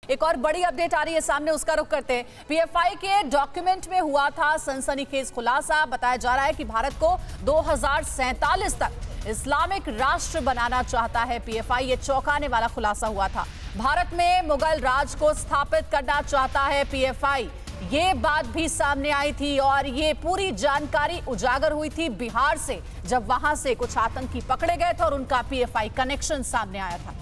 एक और बड़ी अपडेट आ रही है सामने, उसका रुख करते हैं। पीएफआई के डॉक्यूमेंट में हुआ था सनसनीखेज खुलासा। बताया जा रहा है कि भारत को 2047 तक इस्लामिक राष्ट्र बनाना चाहता है पीएफआई। ये चौंकाने वाला खुलासा हुआ था। भारत में मुगल राज को स्थापित करना चाहता है पीएफआई, ये बात भी सामने आई थी और ये पूरी जानकारी उजागर हुई थी बिहार से, जब वहां से कुछ आतंकी पकड़े गए थे और उनका पीएफआई कनेक्शन सामने आया था।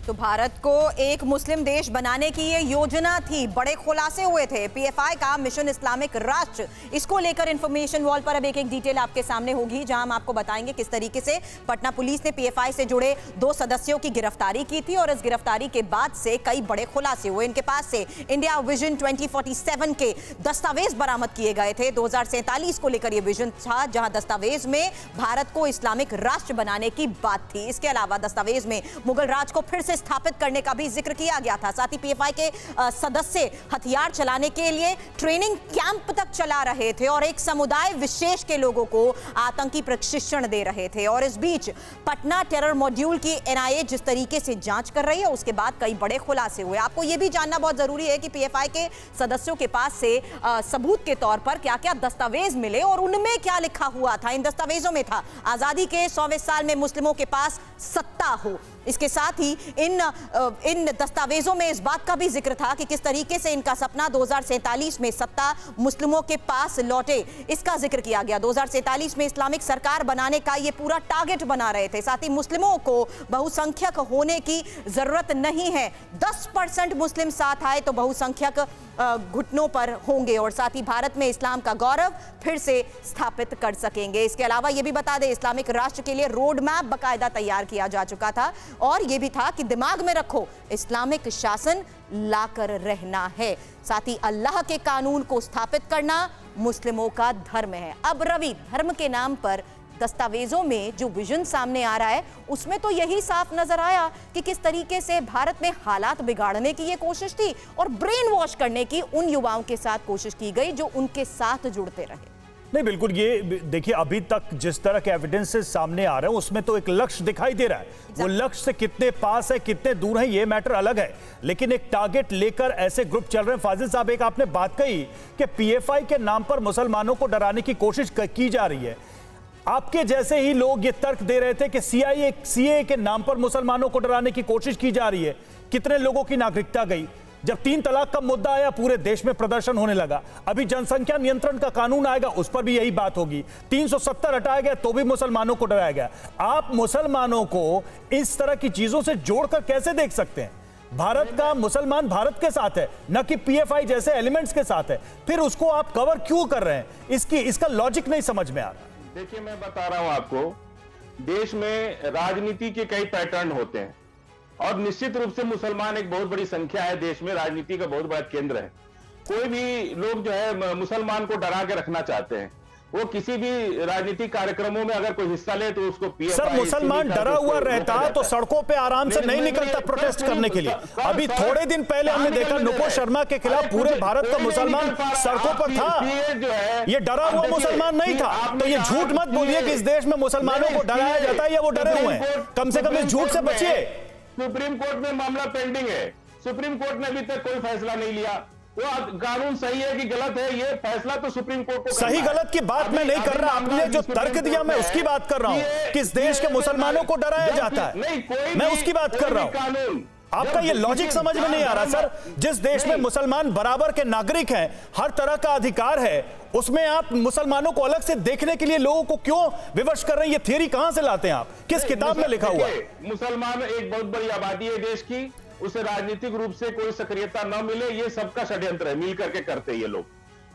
तो भारत को एक मुस्लिम देश बनाने की ये योजना थी, बड़े खुलासे हुए थे। पीएफआई का मिशन इस्लामिक राष्ट्र, इसको लेकर इंफॉर्मेशन वॉल पर अब एक डिटेल आपके सामने होगी, जहां हम आपको बताएंगे किस तरीके से पटना पुलिस ने पीएफआई से जुड़े 2 सदस्यों की गिरफ्तारी की थी और इस गिरफ्तारी के बाद से कई बड़े खुलासे हुए। इनके पास से इंडिया विजन 2047 के दस्तावेज बरामद किए गए थे। 2047 को लेकर यह विजन था, जहां दस्तावेज में भारत को इस्लामिक राष्ट्र बनाने की बात थी। इसके अलावा दस्तावेज में मुगल राज को फिर से स्थापित करने का भी जिक्र किया गया था। साथ ही पीएफआई के सदस्य हथियार चलाने के लिए ट्रेनिंग कैंप तक चला रहे थे और एक समुदाय विशेष के लोगों को आतंकी प्रशिक्षण दे रहे थे। और इस बीच पटना टेरर मॉड्यूल की एनआईए जिस तरीके से जांच कर रही है, उसके बाद कई बड़े खुलासे हुए। आपको यह भी जानना बहुत जरूरी है कि पीएफआई के सदस्यों के पास से सबूत के तौर पर क्या क्या दस्तावेज मिले और उनमें क्या लिखा हुआ था। इन दस्तावेजों में था आजादी के 100वें साल में मुस्लिमों के पास सत्ता हो। इसके साथ ही इन दस्तावेजों में इस बात का भी जिक्र था कि किस तरीके से इनका सपना 2047 में सत्ता मुस्लिमों के पास लौटे, इसका जिक्र किया गया। 2047 में इस्लामिक सरकार बनाने का ये पूरा टारगेट बना रहे थे। साथ ही मुस्लिमों को बहुसंख्यक होने की जरूरत नहीं है, 10% मुस्लिम साथ आए तो बहुसंख्यक घुटनों पर होंगे और साथ ही भारत में इस्लाम का गौरव फिर से स्थापित कर सकेंगे। इसके अलावा यह भी बता दें, इस्लामिक राष्ट्र के लिए रोड मैप बाकायदा तैयार किया जा चुका था और यह भी था कि दिमाग में रखो, इस्लामिक शासन लाकर रहना है। साथ ही अल्लाह के कानून को स्थापित करना मुस्लिमों का धर्म है। अब रवि, धर्म के नाम पर दस्तावेजों में जो विजन सामने आ रहा है, उसमें तो यही साफ नजर आया कि किस तरीके से भारत में हालात बिगाड़ने की ये कोशिश थी और ब्रेन वॉश करने की उन युवाओं के साथ कोशिश की गई जो उनके साथ जुड़ते रहे। नहीं, बिल्कुल। ये देखिए, अभी तक जिस तरह के एविडेंसेस सामने आ रहे हैं उसमें तो एक लक्ष्य दिखाई दे रहा है। वो लक्ष्य से कितने पास है, कितने दूर है, ये मैटर अलग है, लेकिन एक टारगेट लेकर ऐसे ग्रुप चल रहे हैं। फाजिल साहब, एक आपने बात कही कि पीएफआई के नाम पर मुसलमानों को डराने की कोशिश की जा रही है। आपके जैसे ही लोग ये तर्क दे रहे थे कि सीएए के नाम पर मुसलमानों को डराने की कोशिश की जा रही है। कितने लोगों की नागरिकता गई। जब 3 तलाक का मुद्दा आया, पूरे देश में प्रदर्शन होने लगा। अभी जनसंख्या नियंत्रण का कानून आएगा, उस पर भी यही बात होगी। 370 हटाया गया तो भी मुसलमानों को डराया गया। आप मुसलमानों को इस तरह की चीजों से जोड़कर कैसे देख सकते हैं? भारत का मुसलमान भारत के साथ है, न कि पीएफआई जैसे एलिमेंट्स के साथ है। फिर उसको आप कवर क्यों कर रहे हैं? इसका लॉजिक नहीं समझ में आ रहा। देखिए, मैं बता रहा हूं आपको, देश में राजनीति के कई पैटर्न होते हैं और निश्चित रूप से मुसलमान एक बहुत बड़ी संख्या है, देश में राजनीति का बहुत बड़ा केंद्र है। कोई भी लोग जो है मुसलमान को डरा के रखना चाहते हैं। वो किसी भी राजनीतिक कार्यक्रमों में अगर कोई हिस्सा ले तो उसको सर, मुसलमान डरा हुआ रहता तो सड़कों पे आराम से नहीं निकलता प्रोटेस्ट करने के लिए। अभी थोड़े दिन पहले हमने देखा नुपुर शर्मा के खिलाफ पूरे भारत का मुसलमान सड़कों पर था। ये डरा हुआ मुसलमान नहीं था। तो ये झूठ मत बोलिए कि इस देश में मुसलमानों को डराया जाता है या वो डरे हुए हैं। कम से कम इस झूठ से बचिए। सुप्रीम कोर्ट में मामला पेंडिंग है, सुप्रीम कोर्ट ने अभी तक कोई फैसला नहीं लिया। वो कानून सही है कि गलत है, ये फैसला तो सुप्रीम कोर्ट को सही गलत की बात मैं नहीं कर रहा। आपने जो तर्क दिया मैं उसकी बात कर रहा हूं कि इस देश के मुसलमानों को डराया जाता है, मैं उसकी बात कर रहा हूं। आपका ये लॉजिक समझ में नहीं आ रहा सर। जिस देश में मुसलमान बराबर के नागरिक हैं, हर तरह का अधिकार है, उसमें आप मुसलमानों को अलग से देखने के लिए लोगों को क्यों विवश कर रहे हैं? ये थियरी कहां से लाते हैं आप? किस किताब में लिखा हुआ है? मुसलमान एक बहुत बड़ी आबादी है देश की, उसे राजनीतिक रूप से कोई सक्रियता न मिले, ये सबका षड्यंत्र है, मिल करके करते हैं ये लोग।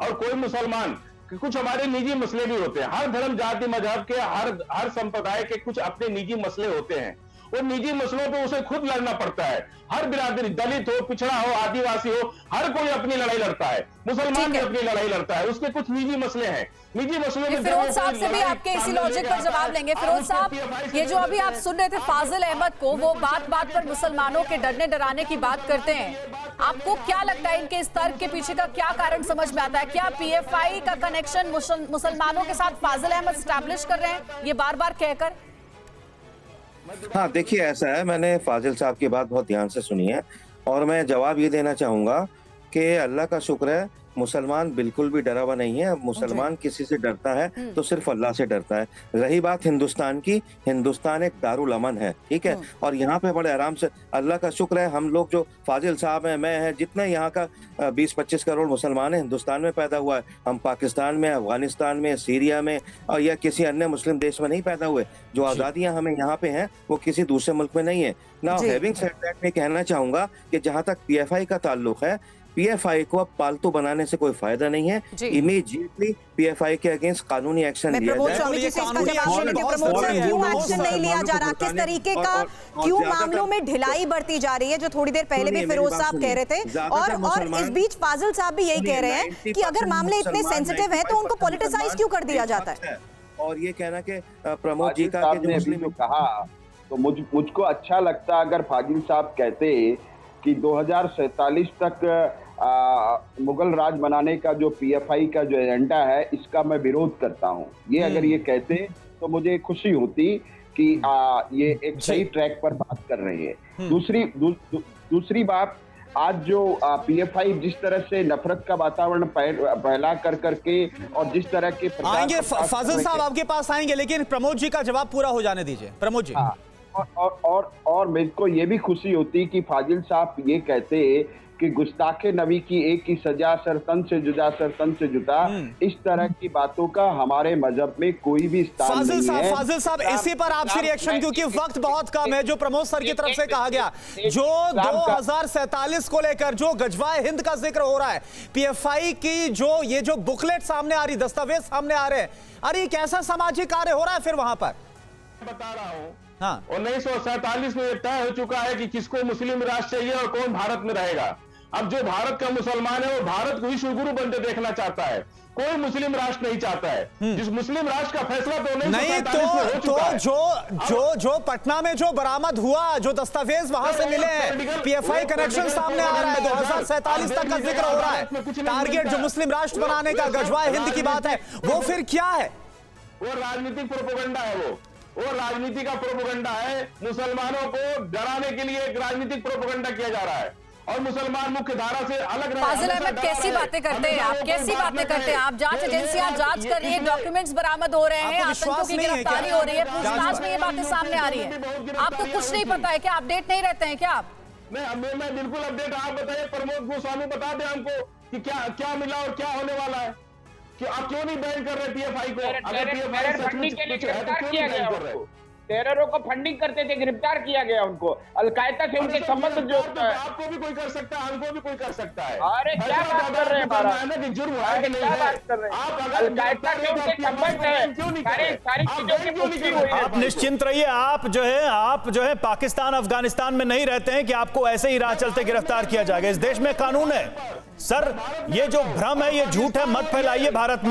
और कोई मुसलमान, कुछ हमारे निजी मसले भी होते हैं। हर धर्म, जाति, मजहब के, हर संप्रदाय के कुछ अपने निजी मसले होते हैं। और निजी मसलों पे उसे खुद लड़ना पड़ता है। हर बिरादरी, दलित हो, पिछड़ा हो, आदिवासी हो, हर कोई अपनी लड़ाई लड़ता है। मुसलमान भी अपनी लड़ाई लड़ता है, उसके कुछ निजी मसले हैं। निजी मसलों में फिरोज साहब से भी आपके इसी लॉजिक पर जवाब लेंगे। फिरोज साहब, ये जो अभी आप सुन रहे थे फाजिल अहमद को, वो बात बात पर मुसलमानों के डरने डराने की बात करते हैं। आपको क्या लगता है, इनके इस तर्क के पीछे का क्या कारण समझ में आता है? क्या पीएफआई का कनेक्शन मुसलमानों के साथ फाजिल अहमद स्टैब्लिश कर रहे हैं ये बार बार कहकर? हाँ, देखिए, ऐसा है, मैंने फाजिल साहब की बात बहुत ध्यान से सुनी है और मैं जवाब ये देना चाहूँगा कि अल्लाह का शुक्र है, मुसलमान बिल्कुल भी डरा हुआ नहीं है। मुसलमान किसी से डरता है तो सिर्फ अल्लाह से डरता है। रही बात हिंदुस्तान की, हिंदुस्तान एक दारुल अमन है, ठीक है, और यहाँ पे बड़े आराम से अल्लाह का शुक्र है, हम लोग जो फाजिल साहब हैं, मैं हैं, जितने यहाँ का 20-25 करोड़ मुसलमान है हिंदुस्तान में पैदा हुआ है। हम पाकिस्तान में, अफगानिस्तान में, सीरिया में और या किसी अन्य मुस्लिम देश में नहीं पैदा हुए। जो आज़ादियाँ हमें यहाँ पे हैं वो किसी दूसरे मुल्क में नहीं है ना। हैविंग सेड दैट, मैं कहना चाहूँगा कि जहाँ तक PFI का ताल्लुक है, PFI को अब पालतू बनाने से कोई फायदा नहीं है। इमीडिएटली PFI के अगेंस्ट कानूनी एक्शन लिया जाए। क्यों एक्शन नहीं लिया जा रहा? किस तरीके का, क्यों मामलों में ढिलाई बढ़ती जा रही है, जो थोड़ी देर पहले भी फिरोज साहब कह रहे थे, और इस बीच फाजिल साहब भी यही कह रहे हैं कि अगर मामले इतने सेंसिटिव हैं तो उनको पॉलिटिसाइज क्यों कर दिया जाता है? और ये कहना कि प्रमोद जी का जो कहा तो मुझको अच्छा लगता अगर फाजिल साहब कहते कि 2047 तक मुगल राज बनाने का जो PFI का जो एजेंडा है, इसका मैं विरोध करता हूं। ये अगर ये कहते तो मुझे खुशी होती कि ये एक सही ट्रैक पर बात कर रहे हैं। दूसरी बात, आज जो PFI जिस तरह से नफरत का वातावरण फैला कर करके और जिस तरह के आएंगे फाजिल साहब आपके पास आएंगे, लेकिन प्रमोद जी का जवाब पूरा हो जाने दीजिए। प्रमोद जी। और मेरे को ये भी खुशी होती कि फाजिल साहब ये कहते कि गुस्ताखे नबी की एक ही सजा, सरतन से जुदा, सरतन से जुदा, इस तरह की बातों का हमारे मजहब में कोई भी स्थान नहीं है। फाजिल साहब, इसी पर आपसे रिएक्शन, क्योंकि वक्त बहुत कम है। जो प्रमोद सर की तरफ से कहा गया, जो 2047 को लेकर जो गजवाए हिंद का जिक्र हो रहा है, PFI की ये जो बुकलेट सामने आ रही, दस्तावेज सामने आ रहे हैं, अरे कैसा सामाजिक कार्य हो रहा है फिर वहां पर? बता रहा हूं, हाँ, 1947 में तय हो चुका है कि किसको मुस्लिम राष्ट्र चाहिए और कौन भारत में रहेगा। अब जो भारत का मुसलमान है वो भारत को विश्व गुरु बनते देखना चाहता है, कोई मुस्लिम राष्ट्र नहीं चाहता है। जिस मुस्लिम राष्ट्र का फैसला तो नहीं तो जो पटना में जो बरामद हुआ, जो दस्तावेज वहां से मिले हैं, PFI कनेक्शन सामने आ रहा है, 2047 तक का जिक्र हो रहा है, टारगेट जो मुस्लिम राष्ट्र बनाने का, गजवाए हिंद की बात है, वो फिर क्या है? वो राजनीतिक प्रोपेगेंडा है। वो राजनीति का प्रोपेगेंडा है। मुसलमानों को डराने के लिए एक राजनीतिक प्रोपेगेंडा किया जा रहा है और मुसलमान मुख्य धारा से अलग रहे। फाजिल अहमद, कैसी बातें करते हैं आप? कैसी बातें करते हैं आप? जांच एजेंसियां जांच कर रही है, डॉक्यूमेंट्स बरामद हो रहे हैं, आतंकियों की गिरफ्तारी हो रही है, पूछताछ में ये बातें सामने आ रही है। आपको कुछ नहीं पता है क्या? अपडेट नहीं रहते हैं क्या आप? मैं बिल्कुल अपडेट। आप बताइए, प्रमोद गोस्वामी बता दें हमको कि क्या मिला और क्या होने वाला है। कि आप क्यों नहीं बैन कर रहे PFI को? अगर PFI फंडिंग के लिए गिरफ्तार किया गया उनको, टेररों को फंडिंग करते थे, गिरफ्तार किया गया उनको, अलकायदा से उनके संबंध जो आपको भी कोई कर सकता है, हमको भी कोई कर सकता है। अरे क्या बात कर रहे हैं महाराज, जुर्म है कि नहीं है? अलकायदा से उनके संबंध है, सारी चीजों की पुष्टि हुई है। आप निश्चिंत रहिए, आप जो है पाकिस्तान अफगानिस्तान में नहीं रहते हैं कि आपको ऐसे ही राह चलते गिरफ्तार किया जाएगा। इस देश में कानून है सर। ये जो भ्रम है, ये झूठ है, मत फैलाइए। भारत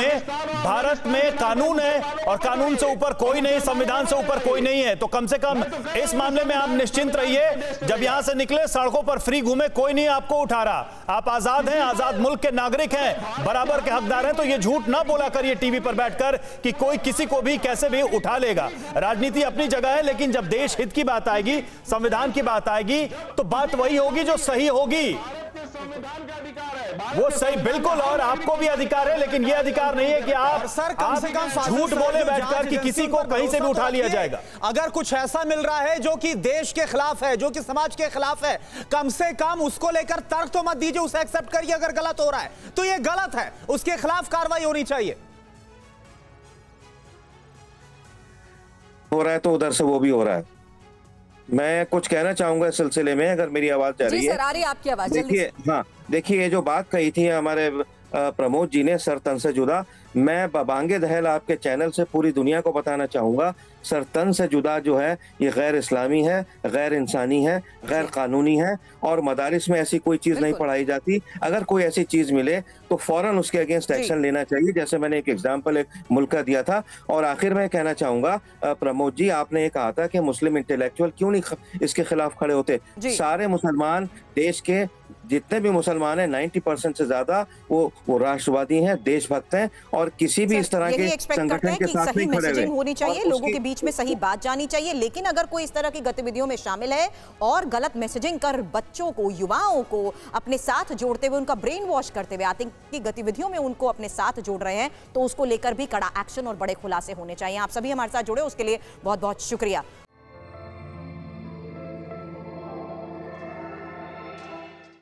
में कानून है और कानून से ऊपर कोई नहीं, संविधान से ऊपर कोई नहीं है। तो कम से कम इस मामले में आप निश्चिंत रहिए। जब यहां से निकले, सड़कों पर फ्री घूमे, कोई नहीं आपको उठा रहा। आप आजाद हैं, आजाद मुल्क के नागरिक हैं, बराबर के हकदार हैं। तो ये झूठ ना बोला करिए टीवी पर बैठकर कि कोई किसी को भी कैसे भी उठा लेगा। राजनीति अपनी जगह है, लेकिन जब देश हित की बात आएगी, संविधान की बात आएगी, तो बात वही होगी जो सही होगी। संविधान का अधिकार है वो सही, बिल्कुल, और आपको भी अधिकार है, लेकिन ये अधिकार नहीं है कि आप सर कम से कम झूठ बोले बैठकर कि किसी को कहीं से भी उठा लिया जाएगा। अगर कुछ ऐसा मिल रहा है जो कि देश के खिलाफ है, जो कि समाज के खिलाफ है, कम से कम उसको लेकर तर्क तो मत दीजिए, उसे एक्सेप्ट करिए। अगर गलत हो रहा है तो ये गलत है, उसके खिलाफ कार्रवाई होनी चाहिए। हो रहा है तो उधर से वो भी हो रहा है। मैं कुछ कहना चाहूंगा इस सिलसिले में, अगर मेरी आवाज जा रही है। जी सर, आ रही है आपकी आवाज। देखिए, हाँ देखिए, ये जो बात कही थी हमारे प्रमोद जी ने, सर तन से जुदा, मैं बांगे दहल आपके चैनल से पूरी दुनिया को बताना चाहूंगा, सर तन से जुदा जो है ये गैर इस्लामी है, गैर इंसानी है, गैर कानूनी है, और मदारिस में ऐसी कोई चीज नहीं पढ़ाई जाती। अगर कोई ऐसी चीज मिले तो फौरन उसके अगेंस्ट एक्शन लेना चाहिए, जैसे मैंने एक एग्जांपल एक मुल्क का दिया था। और आखिर में कहना चाहूंगा, प्रमोद जी आपने ये कहा था कि मुस्लिम इंटेलेक्चुअल क्यों नहीं इसके खिलाफ खड़े होते। सारे मुसलमान, देश के जितने भी मुसलमान हैं, 90% से ज्यादा वो राष्ट्रवादी हैं, देशभक्त हैं, और और किसी भी इस तरह के संगठन के साथ सही नहीं खड़े मैसेजिंग होनी चाहिए, हुए। लोगों के बीच में सही बात जानी चाहिए। लेकिन अगर कोई इस तरह की गतिविधियों में शामिल है और गलत मैसेजिंग कर बच्चों को, युवाओं को अपने साथ जोड़ते हुए, उनका ब्रेन वॉश करते हुए आतंकी गतिविधियों में उनको अपने साथ जोड़ रहे हैं, तो उसको लेकर भी कड़ा एक्शन और बड़े खुलासे होने चाहिए। आप सभी हमारे साथ जुड़े उसके लिए बहुत बहुत शुक्रिया।